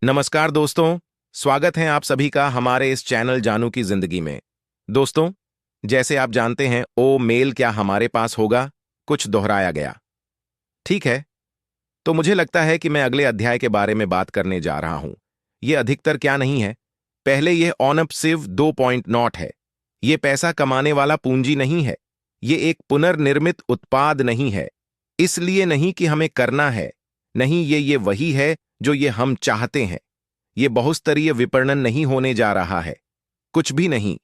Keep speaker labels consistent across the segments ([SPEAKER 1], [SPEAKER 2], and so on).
[SPEAKER 1] नमस्कार दोस्तों। स्वागत है आप सभी का हमारे इस चैनल जानू की जिंदगी में। दोस्तों, जैसे आप जानते हैं, ओ मेल क्या हमारे पास होगा, कुछ दोहराया गया। ठीक है, तो मुझे लगता है कि मैं अगले अध्याय के बारे में बात करने जा रहा हूं। यह अधिकतर क्या नहीं है। पहले यह ऑनअपसिव 2.0 है। यह पैसा कमाने वाला पूंजी नहीं है। यह एक पुनर्निर्मित उत्पाद नहीं है। इसलिए नहीं कि हमें करना है। नहीं, ये वही है जो ये हम चाहते हैं। ये बहुस्तरीय विपणन नहीं होने जा रहा है। कुछ भी नहीं।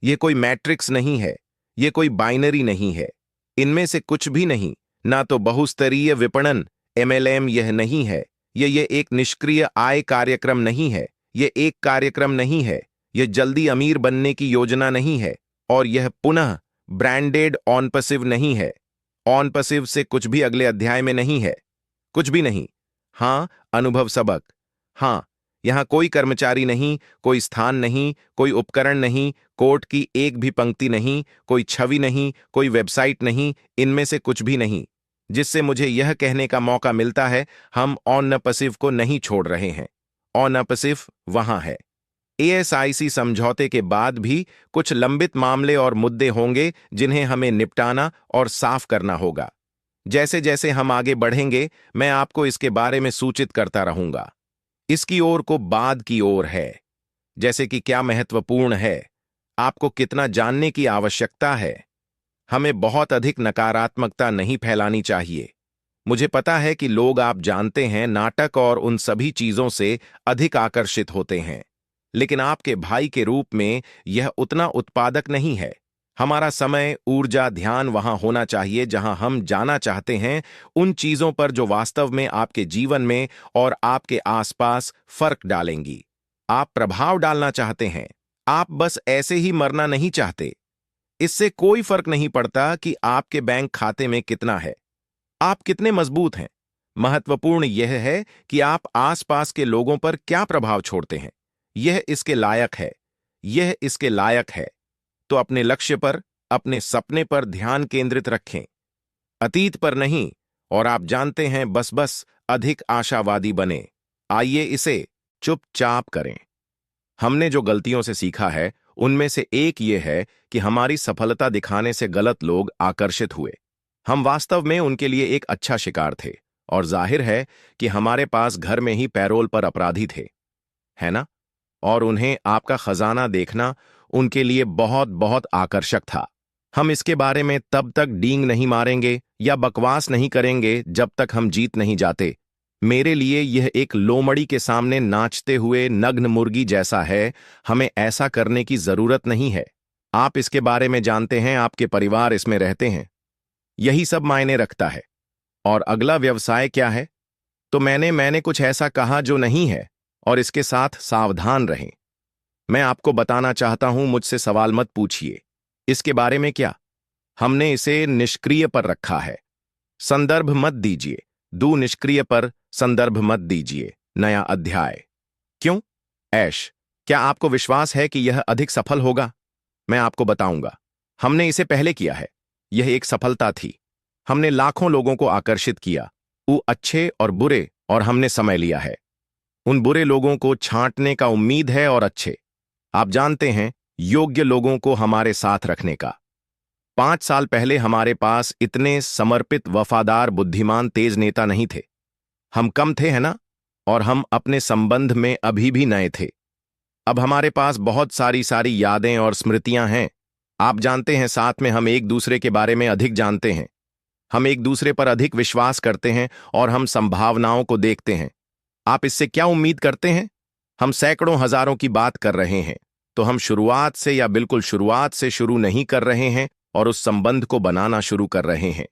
[SPEAKER 1] ये कोई मैट्रिक्स नहीं है। ये कोई बाइनरी नहीं है। इनमें से कुछ भी नहीं। ना तो बहुस्तरीय विपणन एमएलएम यह नहीं है। ये एक निष्क्रिय आय कार्यक्रम नहीं है। ये एक कार्यक्रम नहीं है। यह जल्दी अमीर बनने की योजना नहीं है। और यह पुनः ब्रांडेड ऑन पैसिव नहीं है। ऑन पैसिव से कुछ भी अगले अध्याय में नहीं है। कुछ भी नहीं। हाँ, अनुभव सबक। हाँ, यहां कोई कर्मचारी नहीं, कोई स्थान नहीं, कोई उपकरण नहीं, कोर्ट की एक भी पंक्ति नहीं, कोई छवि नहीं, कोई वेबसाइट नहीं, इनमें से कुछ भी नहीं। जिससे मुझे यह कहने का मौका मिलता है, हम ऑन न पैसिव को नहीं छोड़ रहे हैं। ऑन न पैसिव वहां है। एएसआईसी समझौते के बाद भी कुछ लंबित मामले और मुद्दे होंगे जिन्हें हमें निपटाना और साफ करना होगा। जैसे जैसे हम आगे बढ़ेंगे, मैं आपको इसके बारे में सूचित करता रहूंगा। इसकी ओर को बाद की ओर है। जैसे कि क्या महत्वपूर्ण है, आपको कितना जानने की आवश्यकता है। हमें बहुत अधिक नकारात्मकता नहीं फैलानी चाहिए। मुझे पता है कि लोग, आप जानते हैं, नाटक और उन सभी चीजों से अधिक आकर्षित होते हैं। लेकिन आपके भाई के रूप में यह उतना उत्पादक नहीं है। हमारा समय, ऊर्जा, ध्यान वहां होना चाहिए जहां हम जाना चाहते हैं, उन चीजों पर जो वास्तव में आपके जीवन में और आपके आसपास फर्क डालेंगी। आप प्रभाव डालना चाहते हैं। आप बस ऐसे ही मरना नहीं चाहते। इससे कोई फर्क नहीं पड़ता कि आपके बैंक खाते में कितना है, आप कितने मजबूत हैं। महत्वपूर्ण यह है कि आप आसपास के लोगों पर क्या प्रभाव छोड़ते हैं। यह इसके लायक है। यह इसके लायक है। तो अपने लक्ष्य पर, अपने सपने पर ध्यान केंद्रित रखें, अतीत पर नहीं। और आप जानते हैं, बस बस अधिक आशावादी बने। आइए इसे चुपचाप करें। हमने जो गलतियों से सीखा है, उनमें से एक ये है कि हमारी सफलता दिखाने से गलत लोग आकर्षित हुए। हम वास्तव में उनके लिए एक अच्छा शिकार थे। और जाहिर है कि हमारे पास घर में ही पैरोल पर अपराधी थे, है ना? और उन्हें आपका खजाना देखना उनके लिए बहुत बहुत आकर्षक था। हम इसके बारे में तब तक डींग नहीं मारेंगे या बकवास नहीं करेंगे जब तक हम जीत नहीं जाते। मेरे लिए यह एक लोमड़ी के सामने नाचते हुए नग्न मुर्गी जैसा है। हमें ऐसा करने की जरूरत नहीं है। आप इसके बारे में जानते हैं, आपके परिवार इसमें रहते हैं। यही सब मायने रखता है। और अगला व्यवसाय क्या है? तो मैंने कुछ ऐसा कहा जो नहीं है, और इसके साथ सावधान रहें। मैं आपको बताना चाहता हूं, मुझसे सवाल मत पूछिए। इसके बारे में क्या? हमने इसे निष्क्रिय पर रखा है। संदर्भ मत दीजिए। दू निष्क्रिय पर संदर्भ मत दीजिए। नया अध्याय। क्यों? ऐश, क्या आपको विश्वास है कि यह अधिक सफल होगा? मैं आपको बताऊंगा। हमने इसे पहले किया है। यह एक सफलता थी। हमने लाखों लोगों को आकर्षित किया, वो अच्छे और बुरे, और हमने समय लिया है। उन बुरे लोगों को छांटने का उम्मीद है, और अच्छे, आप जानते हैं, योग्य लोगों को हमारे साथ रखने का। 5 साल पहले हमारे पास इतने समर्पित, वफादार, बुद्धिमान, तेज नेता नहीं थे। हम कम थे, है ना? और हम अपने संबंध में अभी भी नए थे। अब हमारे पास बहुत सारी यादें और स्मृतियां हैं। आप जानते हैं, साथ में हम एक दूसरे के बारे में अधिक जानते हैं। हम एक दूसरे पर अधिक विश्वास करते हैं, और हम संभावनाओं को देखते हैं। आप इससे क्या उम्मीद करते हैं? हम सैकड़ों हजारों की बात कर रहे हैं। तो हम शुरुआत से या बिल्कुल शुरुआत से शुरू नहीं कर रहे हैं, और उस संबंध को बनाना शुरू कर रहे हैं।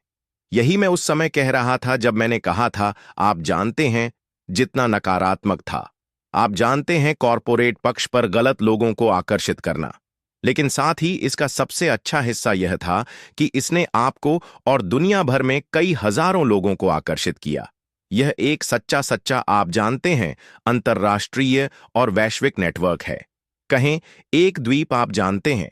[SPEAKER 1] यही मैं उस समय कह रहा था जब मैंने कहा था, आप जानते हैं, जितना नकारात्मक था। आप जानते हैं, कॉरपोरेट पक्ष पर गलत लोगों को आकर्षित करना। लेकिन साथ ही इसका सबसे अच्छा हिस्सा यह था कि इसने आपको और दुनिया भर में कई हजारों लोगों को आकर्षित किया। यह एक सच्चा सच्चा, आप जानते हैं, अंतर्राष्ट्रीय और वैश्विक नेटवर्क है। कहें एक द्वीप, आप जानते हैं,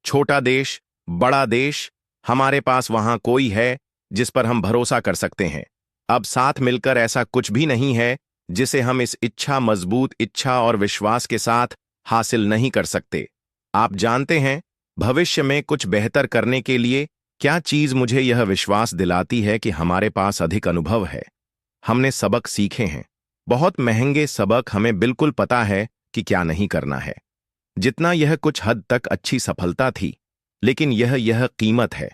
[SPEAKER 1] छोटा देश, बड़ा देश, हमारे पास वहां कोई है जिस पर हम भरोसा कर सकते हैं। अब साथ मिलकर ऐसा कुछ भी नहीं है जिसे हम इस इच्छा, मजबूत इच्छा और विश्वास के साथ हासिल नहीं कर सकते। आप जानते हैं, भविष्य में कुछ बेहतर करने के लिए क्या चीज मुझे यह विश्वास दिलाती है कि हमारे पास अधिक अनुभव है। हमने सबक सीखे हैं, बहुत महंगे सबक। हमें बिल्कुल पता है कि क्या नहीं करना है। जितना यह कुछ हद तक अच्छी सफलता थी, लेकिन यह कीमत है।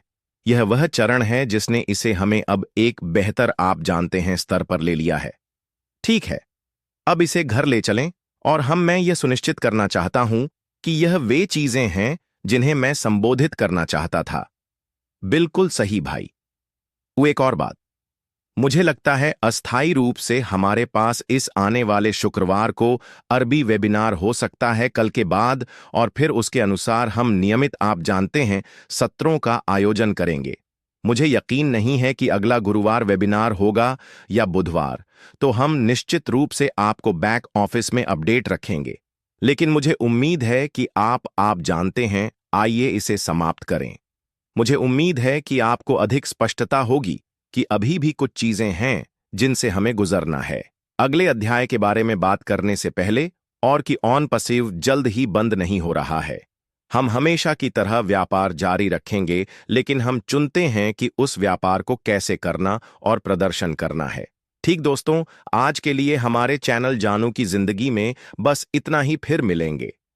[SPEAKER 1] यह वह चरण है जिसने इसे हमें अब एक बेहतर, आप जानते हैं, स्तर पर ले लिया है। ठीक है, अब इसे घर ले चलें और मैं यह सुनिश्चित करना चाहता हूं कि यह वे चीजें हैं जिन्हें मैं संबोधित करना चाहता था। बिल्कुल सही भाई। वो एक और बात, मुझे लगता है अस्थायी रूप से हमारे पास इस आने वाले शुक्रवार को अरबी वेबिनार हो सकता है, कल के बाद, और फिर उसके अनुसार हम नियमित, आप जानते हैं, सत्रों का आयोजन करेंगे। मुझे यकीन नहीं है कि अगला गुरुवार वेबिनार होगा या बुधवार, तो हम निश्चित रूप से आपको बैक ऑफिस में अपडेट रखेंगे। लेकिन मुझे उम्मीद है कि आप जानते हैं, आइए इसे समाप्त करें। मुझे उम्मीद है कि आपको अधिक स्पष्टता होगी कि अभी भी कुछ चीजें हैं जिनसे हमें गुजरना है। अगले अध्याय के बारे में बात करने से पहले, और कि ऑन पसिव जल्द ही बंद नहीं हो रहा है। हम हमेशा की तरह व्यापार जारी रखेंगे, लेकिन हम चुनते हैं कि उस व्यापार को कैसे करना और प्रदर्शन करना है। ठीक दोस्तों, आज के लिए हमारे चैनल जानू की जिंदगी में बस इतना ही। फिर मिलेंगे।